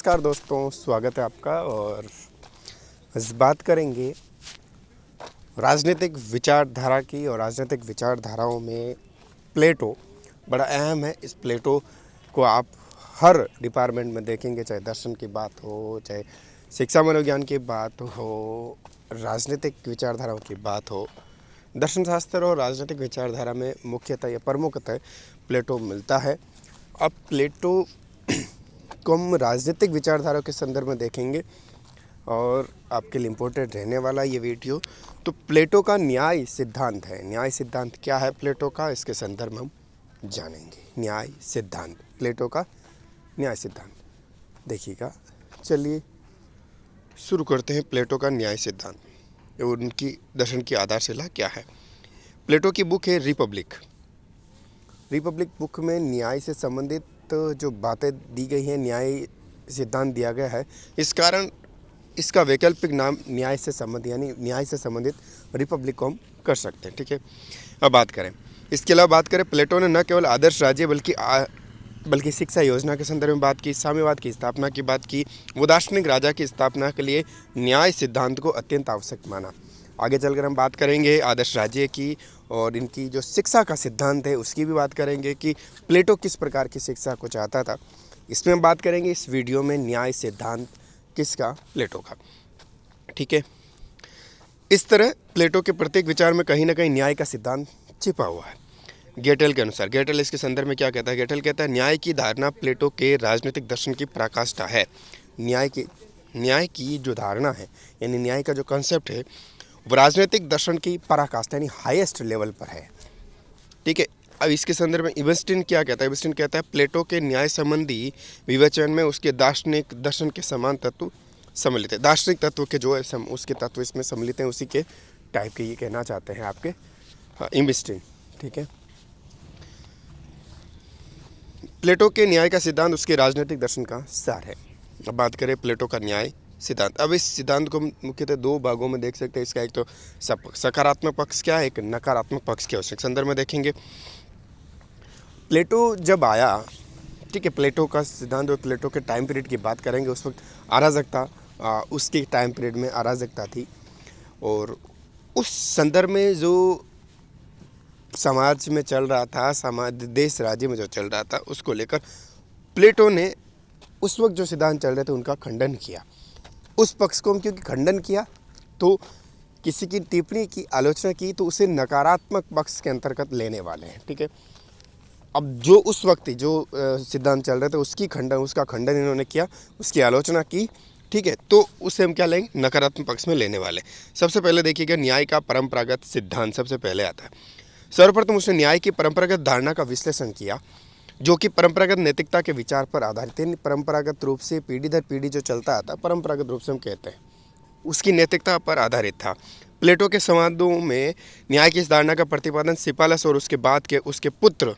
नमस्कार दोस्तों, स्वागत है आपका। और इस बात करेंगे राजनीतिक विचारधारा की। और राजनीतिक विचारधाराओं में प्लेटो बड़ा अहम है। इस प्लेटो को आप हर डिपार्टमेंट में देखेंगे, चाहे दर्शन की बात हो, चाहे शिक्षा मनोविज्ञान की बात हो, राजनीतिक विचारधाराओं की बात हो। दर्शन शास्त्र और राजनीतिक विचारधारा में मुख्यतः या प्रमुखतः प्लेटो मिलता है। अब प्लेटो को हम राजनीतिक विचारधारा के संदर्भ में देखेंगे और आपके लिए इम्पोर्टेंट रहने वाला ये वीडियो। तो प्लेटो का न्याय सिद्धांत है। न्याय सिद्धांत क्या है प्लेटो का, इसके संदर्भ में हम जानेंगे। न्याय सिद्धांत, प्लेटो का न्याय सिद्धांत देखिएगा। चलिए शुरू करते हैं प्लेटो का न्याय सिद्धांत और उनकी दर्शन की आधारशिला क्या है। प्लेटो की बुक है रिपब्लिक। रिपब्लिक बुक में न्याय से संबंधित जो बातें दी गई हैं, न्याय सिद्धांत दिया गया है। इस कारण इसका वैकल्पिक नाम न्याय से संबंधित यानी न्याय से संबंधित रिपब्लिक को हम कर सकते हैं। ठीक है, अब बात करें इसके अलावा बात करें, प्लेटो ने न केवल आदर्श राज्य बल्कि शिक्षा योजना के संदर्भ में बात की, साम्यवाद की स्थापना की बात की। वो दार्शनिक राजा की स्थापना के लिए न्याय सिद्धांत को अत्यंत आवश्यक माना। आगे चलकर हम बात करेंगे आदर्श राज्य की और इनकी जो शिक्षा का सिद्धांत है उसकी भी बात करेंगे कि प्लेटो किस प्रकार की शिक्षा को चाहता था। इसमें हम बात करेंगे इस वीडियो में न्याय सिद्धांत किसका, प्लेटो का। ठीक है, इस तरह प्लेटो के प्रत्येक विचार में कहीं ना कहीं न्याय का सिद्धांत छिपा हुआ है। गेटेल के अनुसार, गेटेल इसके संदर्भ में क्या कहता है, गेटेल कहता है न्याय की धारणा प्लेटो के राजनीतिक दर्शन की पराकाष्ठा है। न्याय की जो धारणा है यानी न्याय का जो कॉन्सेप्ट है वो राजनीतिक दर्शन की पराकाष्ठा यानी हाईएस्ट लेवल पर है। ठीक है, अब इसके संदर्भ में इबस्टिन क्या कहता है, इबस्टिन कहता है प्लेटो के न्याय संबंधी विवेचन में उसके दार्शनिक दर्शन के समान तत्व सम्मिलित है। दार्शनिक तत्व के जो है उसके तत्व इसमें सम्मिलित हैं, उसी के टाइप के ये कहना चाहते हैं आपके इबस्टिन। ठीक है, प्लेटो के न्याय का सिद्धांत उसके राजनीतिक दर्शन का सार है। अब बात करें प्लेटो का न्याय सिद्धांत। अब इस सिद्धांत को मुख्यतः दो भागों में देख सकते हैं। इसका एक तो सकारात्मक पक्ष क्या है, एक नकारात्मक पक्ष क्या है, उसके संदर्भ में देखेंगे। प्लेटो जब आया, ठीक है, प्लेटो का सिद्धांत और प्लेटो के टाइम पीरियड की बात करेंगे। उस वक्त अराजकता, उसके टाइम पीरियड में अराजकता थी और उस संदर्भ में जो समाज में चल रहा था, समाज देश राज्य में जो चल रहा था, उसको लेकर प्लेटो ने उस वक्त जो सिद्धांत चल रहे थे उनका खंडन किया। उस पक्ष को हम क्योंकि खंडन किया तो किसी की टिप्पणी की आलोचना की तो उसे नकारात्मक पक्ष के अंतर्गत लेने वाले हैं। ठीक है, अब जो उस वक्त जो सिद्धांत चल रहे थे उसका खंडन इन्होंने किया, उसकी आलोचना की। ठीक है, तो उसे हम क्या लेंगे, नकारात्मक पक्ष में लेने वाले। सबसे पहले देखिएगा न्याय का परंपरागत सिद्धांत सबसे पहले आता है। सर्वप्रथम उसने न्याय की परंपरागत धारणा का विश्लेषण किया जो कि परंपरागत नैतिकता के विचार पर आधारित है। परंपरागत रूप से पीढ़ी दर पीढ़ी जो चलता आता, परंपरागत रूप से हम कहते हैं, उसकी नैतिकता पर आधारित था। प्लेटो के संवादों में न्याय की इस धारणा का प्रतिपादन सिपालस और उसके बाद के उसके पुत्र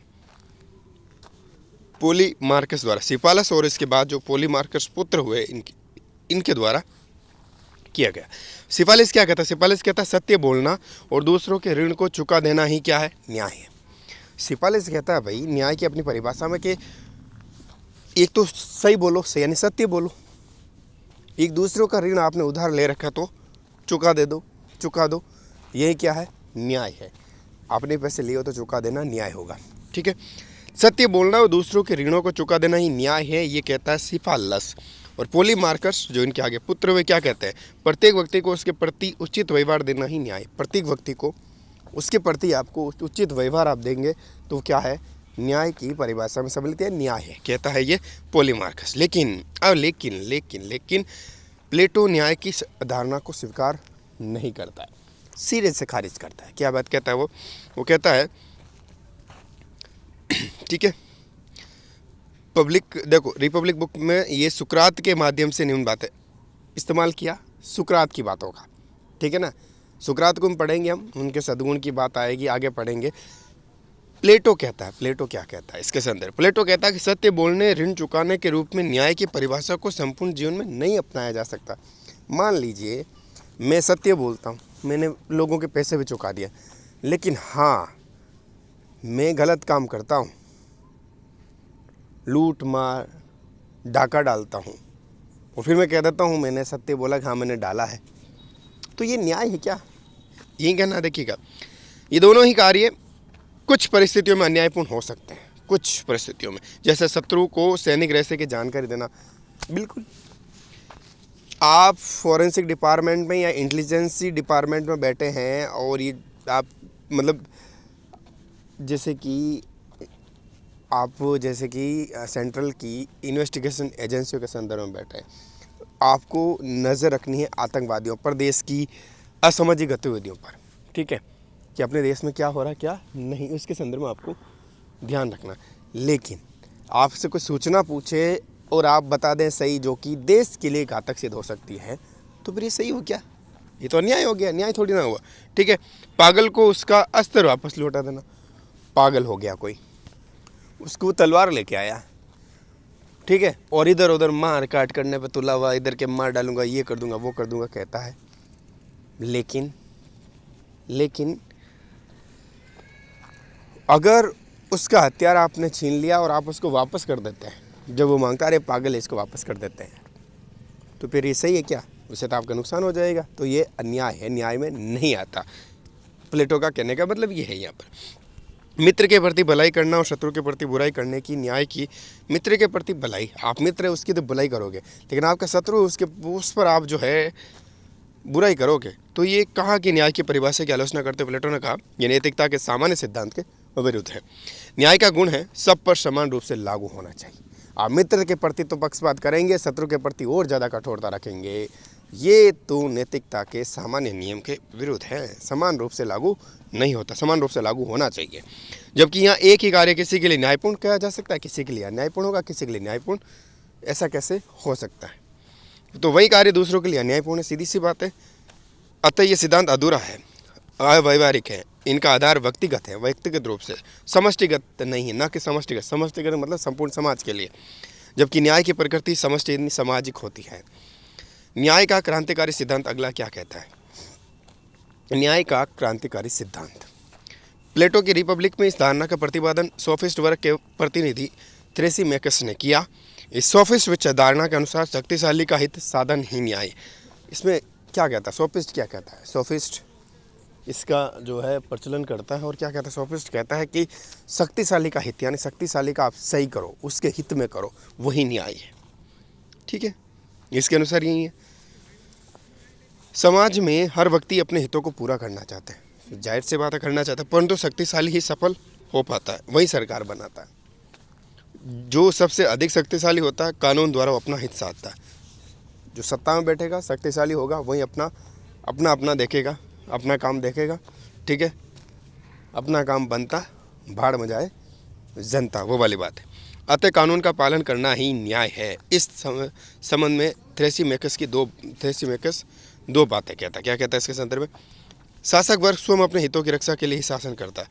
पोलीमार्कस द्वारा, सिपालस और इसके बाद जो पोलीमार्कस पुत्र हुए इनके द्वारा किया गया। सिपालस क्या कहता है, सिपालस कहता है सत्य बोलना और दूसरों के ऋण को चुका देना ही क्या है, न्याय है। सिपालस कहता है भाई न्याय की अपनी परिभाषा में कि एक तो सही बोलो, सही यानी सत्य बोलो, एक दूसरों का ऋण आपने उधार ले रखा तो चुका दो, यही क्या है, न्याय है। आपने पैसे लिए हो तो चुका देना न्याय होगा। ठीक है, सत्य बोलना और दूसरों के ऋणों को चुका देना ही न्याय है, ये कहता है सिफालस। और पोलीमार्कस जो इनके आगे पुत्र हुए क्या कहते हैं, प्रत्येक व्यक्ति को उसके प्रति उचित व्यवहार देना ही न्याय। प्रत्येक व्यक्ति को उसके प्रति आपको उचित व्यवहार आप देंगे तो क्या है, न्याय की परिभाषा में सम्मिलित है, न्याय है, कहता है ये पोलीमार्कस। लेकिन प्लेटो न्याय की धारणा को स्वीकार नहीं करता है, सिरे से खारिज करता है। क्या बात कहता है वो कहता है, ठीक है, देखो रिपब्लिक बुक में ये सुकरात के माध्यम से निम्न बातें इस्तेमाल किया, सुकरात की बातों का। ठीक है ना, सुकरात को हम पढ़ेंगे, हम उनके सद्गुण की बात आएगी, आगे पढ़ेंगे। प्लेटो क्या कहता है इसके संदर्भ, प्लेटो कहता है कि सत्य बोलने, ऋण चुकाने के रूप में न्याय की परिभाषा को संपूर्ण जीवन में नहीं अपनाया जा सकता। मान लीजिए मैं सत्य बोलता हूँ, मैंने लोगों के पैसे भी चुका दिया, लेकिन हाँ मैं गलत काम करता हूँ, लूट मार डाका डालता हूँ, और फिर मैं कह देता हूँ मैंने सत्य बोला कि हाँ मैंने डाला है, तो ये न्याय है क्या? यही कहना। देखिएगा, ये दोनों ही कार्य कुछ परिस्थितियों में अन्यायपूर्ण हो सकते हैं, कुछ परिस्थितियों में, जैसे शत्रु को सैनिक रहस्य की जानकारी देना। बिल्कुल, आप फॉरेंसिक डिपार्टमेंट में या इंटेलिजेंसी डिपार्टमेंट में बैठे हैं और ये आप मतलब जैसे कि सेंट्रल की इन्वेस्टिगेशन एजेंसियों के संदर्भ में बैठे हैं, आपको नज़र रखनी है आतंकवादियों पर, देश की असामाजिक गतिविधियों पर, ठीक है, कि अपने देश में क्या हो रहा है क्या नहीं, उसके संदर्भ में आपको ध्यान रखना। लेकिन आपसे कोई सूचना पूछे और आप बता दें सही, जो कि देश के लिए घातक सिद्ध हो सकती है, तो फिर ये सही हो क्या? ये तो अन्याय हो गया, न्याय थोड़ी ना हुआ, ठीक है। पागल को उसका अस्त्र वापस लौटा देना। पागल हो गया कोई, उसको तलवार लेके आया, ठीक है, और इधर उधर मार काट करने पे तुला हुआ, इधर के मार डालूंगा, ये कर दूंगा, वो कर दूंगा कहता है। लेकिन अगर उसका हथियार आपने छीन लिया और आप उसको वापस कर देते हैं, जब वो मांगता है अरे पागल है इसको वापस कर देते हैं, तो फिर ये सही है क्या? उससे तो आपका नुकसान हो जाएगा, तो ये अन्याय है, न्याय में नहीं आता। प्लेटो का कहने का मतलब ये है यहाँ पर मित्र के प्रति भलाई करना और शत्रु के प्रति बुराई करने की न्याय की। मित्र के प्रति भलाई, आप मित्र है उसकी तो भलाई करोगे, लेकिन आपका शत्रु उस पर आप जो है बुराई करोगे, तो ये कहा कि न्याय की परिभाषा की आलोचना करते प्लेटो ने कहा यह नैतिकता के सामान्य सिद्धांत के विरुद्ध है। न्याय का गुण है सब पर समान रूप से लागू होना चाहिए। आप मित्र के प्रति तो पक्षपात करेंगे, शत्रु के प्रति और ज़्यादा कठोरता रखेंगे, ये तो नैतिकता के सामान्य नियम के विरुद्ध है। समान रूप से लागू नहीं होता, समान रूप से लागू होना चाहिए। जबकि यहाँ एक ही कार्य किसी के लिए न्यायपूर्ण कहा जा सकता है, किसी के लिए अन्यायपूर्ण होगा, किसी के लिए न्यायपूर्ण, ऐसा कैसे हो सकता है? तो वही कार्य दूसरों के लिए अन्यायपूर्ण है, सीधी सी बात है। अतः ये सिद्धांत अधूरा है, अव्यवहारिक है, इनका आधार व्यक्तिगत है, व्यक्तिगत रूप से, समष्टिगत नहीं है, न कि समष्टिगत। समष्टिगत मतलब संपूर्ण समाज के लिए, जबकि न्याय की प्रकृति समष्टि सामाजिक होती है। न्याय का क्रांतिकारी सिद्धांत अगला क्या कहता है? न्याय का क्रांतिकारी सिद्धांत। प्लेटो की रिपब्लिक में इस धारणा का प्रतिपादन सोफिस्ट वर्ग के प्रतिनिधि थ्रेसिमेकस ने किया। इस सोफिस्ट विचारधारणा के अनुसार शक्तिशाली का हित साधन ही न्याय। इसमें क्या कहता है सोफिस्ट? क्या कहता है सोफिस्ट? इसका जो है प्रचलन करता है और क्या कहता है सोफिस्ट? कहता है कि शक्तिशाली का हित, यानी शक्तिशाली का आप सही करो, उसके हित में करो, वही न्याय है, ठीक है। इसके अनुसार यही है। समाज में हर व्यक्ति अपने हितों को पूरा करना चाहता है, जाहिर सी बात है करना चाहता है, परंतु शक्तिशाली ही सफल हो पाता है, वही सरकार बनाता है। जो सबसे अधिक शक्तिशाली होता है कानून द्वारा वो अपना हित साधता है। जो सत्ता में बैठेगा शक्तिशाली होगा, वही अपना देखेगा, अपना काम देखेगा, ठीक है, अपना काम बनता, भाड़ में जाए जनता, वो वाली बात है। अतः कानून का पालन करना ही न्याय है। इस संबंध में थ्रेसिमेकस दो बातें कहता है। क्या कहता है इसके संदर्भ में? शासक वर्ग स्वयं अपने हितों की रक्षा के लिए ही शासन करता है।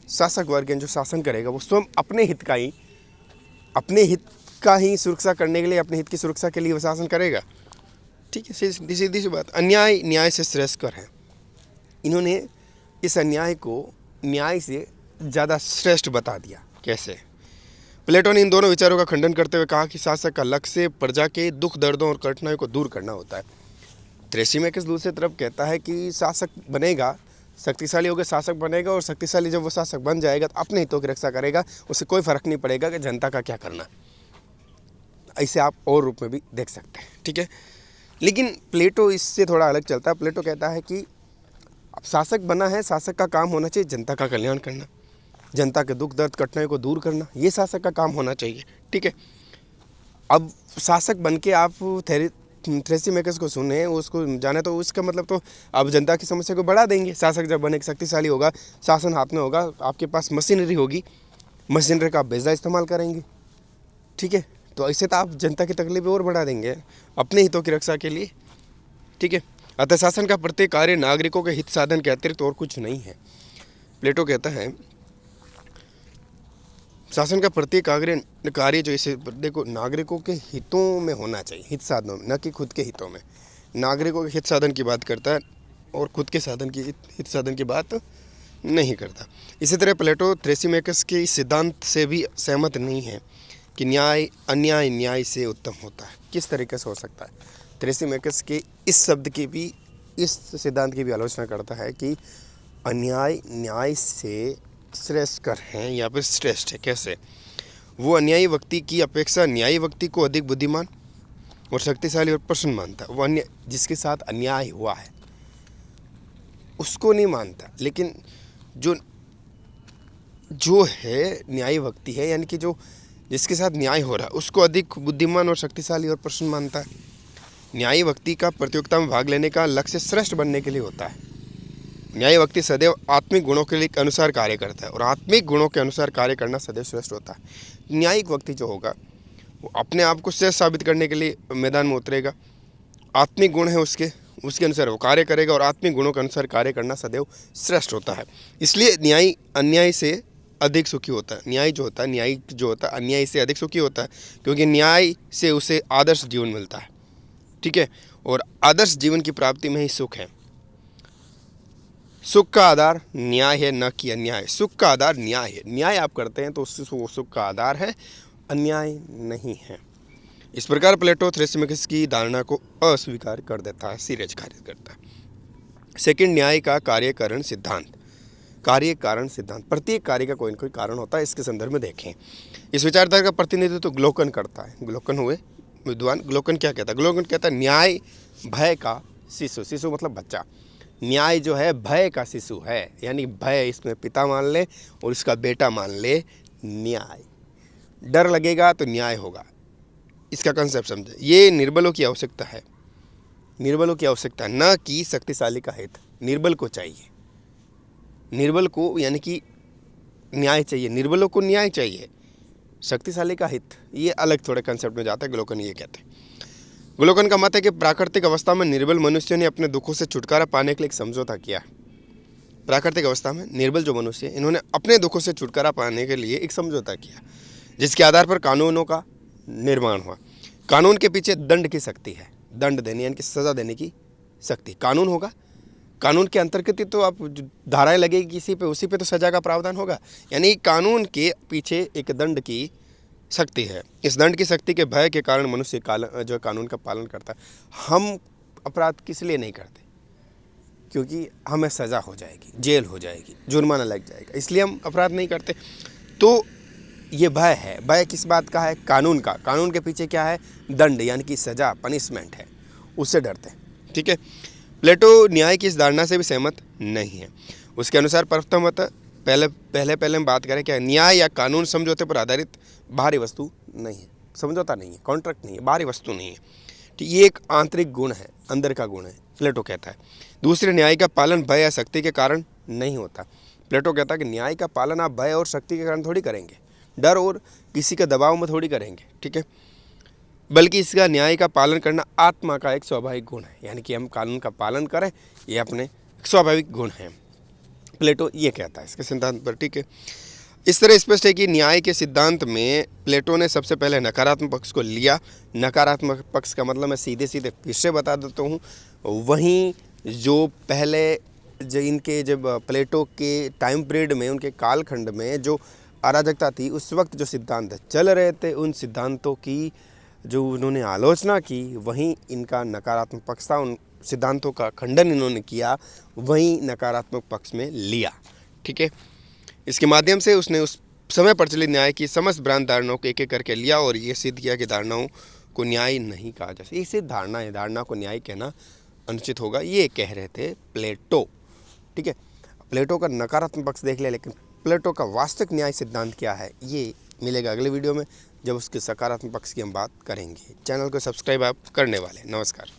शासक वर्ग जो शासन करेगा वो स्वयं अपने हित का ही सुरक्षा करने के लिए, अपने हित की सुरक्षा के लिए वो शासन करेगा, ठीक है। सीधी सी बात। अन्याय न्याय से श्रेष्ठकर है। इन्होंने इस अन्याय को न्याय से ज़्यादा श्रेष्ठ बता दिया। कैसे? प्लेटो ने इन दोनों विचारों का खंडन करते हुए कहा कि शासक का लक्ष्य प्रजा के दुख दर्दों और कठिनाइयों को दूर करना होता है। थ्रेसिमेकस दूसरी तरफ कहता है कि शासक बनेगा, शक्तिशाली होकर शासक बनेगा, और शक्तिशाली जब वो शासक बन जाएगा तो अपने हितों की रक्षा करेगा, उससे कोई फर्क नहीं पड़ेगा कि जनता का क्या करना। ऐसे आप और रूप में भी देख सकते हैं, ठीक है। लेकिन प्लेटो इससे थोड़ा अलग चलता है। प्लेटो कहता है कि अब शासक बना है, शासक का काम होना चाहिए जनता का कल्याण करना, जनता के दुख दर्द कठिनाई को दूर करना, ये शासक का काम होना चाहिए, ठीक है। अब शासक बन के आप थ्रेसिमेकस को सुने, उसको जाने, तो उसका मतलब तो आप जनता की समस्या को बढ़ा देंगे। शासक जब बने, शक्तिशाली होगा, शासन हाथ में होगा, आपके पास मशीनरी होगी, मशीनरी का आप बेजा इस्तेमाल करेंगे, ठीक है। तो ऐसे तो आप जनता की तकलीफ और बढ़ा देंगे अपने हितों की रक्षा के लिए, ठीक है। अतः शासन का प्रत्येक कार्य नागरिकों के हित साधन के अतिरिक्त और कुछ नहीं है। प्लेटो कहता है शासन का प्रत्येक कार्य जो इसे देखो नागरिकों के हितों में होना चाहिए, हित साधनों में, न कि खुद के हितों में। नागरिकों के हित साधन की बात करता है और खुद के हित साधन की बात नहीं करता। इसी तरह प्लेटो थ्रेसिमेकस के इस सिद्धांत से भी सहमत नहीं है कि न्याय अन्याय न्याय से उत्तम होता है। किस तरीके से हो सकता है? थ्रेसिमेकस के इस शब्द की भी, इस सिद्धांत की भी आलोचना करता है कि अन्याय न्याय से श्रेष्ठकर हैं या फिर श्रेष्ठ है। कैसे? वो अन्यायी व्यक्ति की अपेक्षा न्यायी व्यक्ति को अधिक बुद्धिमान और शक्तिशाली और प्रसन्न मानता है। वो अन्य जिसके साथ अन्याय हुआ है उसको नहीं मानता, लेकिन जो जो है न्यायी व्यक्ति है, यानी कि जो जिसके साथ न्याय हो रहा है उसको अधिक बुद्धिमान और शक्तिशाली और प्रसन्न मानता है। न्यायी व्यक्ति का प्रतियोगिता में भाग लेने का लक्ष्य श्रेष्ठ बनने के लिए होता है। न्यायी व्यक्ति सदैव आत्मिक गुणों के अनुसार कार्य करता है और आत्मिक गुणों के अनुसार कार्य करना सदैव श्रेष्ठ होता है। न्यायिक व्यक्ति जो होगा वो अपने आप को श्रेष्ठ साबित करने के लिए मैदान में उतरेगा। आत्मिक गुण है उसके अनुसार वो कार्य करेगा और आत्मिक गुणों के अनुसार कार्य करना सदैव श्रेष्ठ होता है। इसलिए न्यायी अन्याय से अधिक सुखी होता है। न्यायी जो होता है अन्याय से अधिक सुखी होता है, क्योंकि न्याय से उसे आदर्श जीवन मिलता है। ठीक है, और आदर्श जीवन की प्राप्ति में ही सुख है। सुख का आधार न्याय है, न कि अन्याय। सुख का आधार न्याय है। न्याय आप करते हैं तो उससे वो सुख का आधार है, अन्याय नहीं है। इस प्रकार प्लेटो थ्रेसिमेकस की धारणा को अस्वीकार कर देता है, सिरे खारिज करता है। सेकंड, न्याय का कार्य कारण सिद्धांत। कार्य कारण सिद्धांत, प्रत्येक कार्य का कोई न कोई कारण होता है। इसके संदर्भ में देखें। इस विचारधारा का प्रतिनिधित्व तो ग्लोकन करता है। ग्लोकन हुए विद्वान। ग्लोकन क्या कहता है? ग्लोकन कहता है न्याय भय का शिशु। शिशु मतलब बच्चा। न्याय जो है भय का शिशु है, यानी भय इसमें पिता मान ले और इसका बेटा मान ले न्याय। डर लगेगा तो न्याय होगा। इसका कंसेप्ट समझे। ये निर्बलों की आवश्यकता है, निर्बलों की आवश्यकता, न कि शक्तिशाली का हित। निर्बल को चाहिए, निर्बल को यानी कि न्याय चाहिए, निर्बलों को न्याय चाहिए। शक्तिशाली का हित ये अलग थोड़े कंसेप्ट में जाता है। ग्लोकन ये कहते हैं। ग्लोकन का मत है कि प्राकृतिक अवस्था में निर्बल मनुष्य ने अपने दुखों से छुटकारा पाने के लिए एक समझौता किया। प्राकृतिक अवस्था में निर्बल जो मनुष्य इन्होंने अपने दुखों से छुटकारा पाने के लिए एक समझौता किया, जिसके आधार पर कानूनों का निर्माण हुआ। कानून के पीछे दंड की शक्ति है, दंड देने यानी कि सजा देने की शक्ति। कानून होगा, कानून के अंतर्गत ही तो आप धाराएं लगेगी किसी पे, उसी पे तो सजा का प्रावधान होगा। यानी कानून के पीछे एक दंड की शक्ति है। इस दंड की शक्ति के भय के कारण मनुष्य जो कानून का पालन करता है। हम अपराध किस लिए नहीं करते? क्योंकि हमें सज़ा हो जाएगी, जेल हो जाएगी, जुर्माना लग जाएगा, इसलिए हम अपराध नहीं करते। तो ये भय है। भय किस बात का है? कानून का। कानून के पीछे क्या है? दंड यानी कि सज़ा, पनिशमेंट है, उससे डरते हैं। ठीक है। प्लेटो न्याय की इस धारणा से भी सहमत नहीं है। उसके अनुसार प्रथमत पहले हम बात करें क्या? न्याय या कानून समझौते पर आधारित बाहरी वस्तु नहीं है, समझौता नहीं है, कॉन्ट्रैक्ट नहीं है, बाहरी वस्तु नहीं है। ठीक, ये एक आंतरिक गुण है, अंदर का गुण है, प्लेटो कहता है। दूसरे, न्याय का पालन भय या शक्ति के कारण नहीं होता। प्लेटो कहता है कि न्याय का पालन आप भय और शक्ति के कारण थोड़ी करेंगे, डर और किसी के दबाव में थोड़ी करेंगे। ठीक है, बल्कि इसका न्याय का पालन करना आत्मा का एक स्वाभाविक गुण है, यानी कि हम कानून का पालन करें, ये अपने स्वाभाविक गुण है। प्लेटो ये कहता है इसके सिद्धांत पर। ठीक है, इस तरह स्पष्ट है कि न्याय के सिद्धांत में प्लेटो ने सबसे पहले नकारात्मक पक्ष को लिया। नकारात्मक पक्ष का मतलब मैं सीधे फिर से बता देता हूँ। वहीं जो पहले जब प्लेटो के टाइम पीरियड में, उनके कालखंड में जो अराजकता थी, उस वक्त जो सिद्धांत चल रहे थे, उन सिद्धांतों की जो उन्होंने आलोचना की, वहीं इनका नकारात्मक पक्ष था। उन सिद्धांतों का खंडन इन्होंने किया, वहीं नकारात्मक पक्ष में लिया। ठीक है, इसके माध्यम से उसने उस समय प्रचलित न्याय की समस्त भ्रांत धारणाओं को एक एक करके लिया और ये सिद्ध किया कि धारणाओं को न्याय नहीं कहा जा सकता। ये सिर्फ धारणा है, धारणा को न्याय कहना अनुचित होगा, ये कह रहे थे प्लेटो। ठीक है, प्लेटो का नकारात्मक पक्ष देख लिया, लेकिन प्लेटो का वास्तविक न्याय सिद्धांत क्या है ये मिलेगा अगले वीडियो में, जब उसके सकारात्मक पक्ष की हम बात करेंगे। चैनल को सब्सक्राइब आप करने वाले। नमस्कार।